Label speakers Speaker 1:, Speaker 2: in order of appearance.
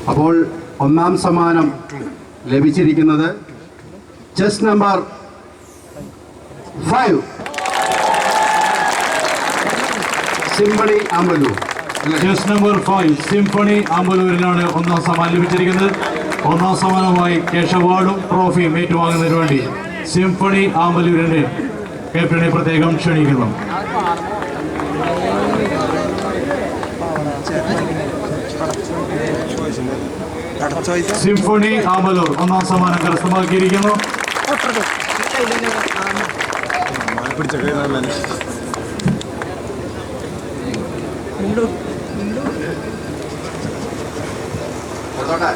Speaker 1: അപ്പോൾ ഒന്നാം സമ്മാനം ലഭിച്ചിരിക്കുന്നത് chest number 5 symphony Amballur.
Speaker 2: Chest number 5 symphony ആമ്പലൂരിനാണ് ഒന്നാം സമ്മാനം ലഭിച്ചിരിക്കുന്നത്. ഒന്നാം സമ്മാനമായി ക്യാഷ് അവാർഡും ട്രോഫിയും ഏറ്റുവാങ്ങുന്നതിന് വേണ്ടി സിംഫണി ആമ്പലൂരിന്റെ ക്യാപ്റ്റനെ പ്രത്യേകം ക്ഷണിക്കുന്നു. സിംഫണി ആമ്പലൂർ ഒന്നാം സമ്മാനം കരസ്ഥമാക്കിയിരിക്കുന്നു.
Speaker 1: ോട്ടെ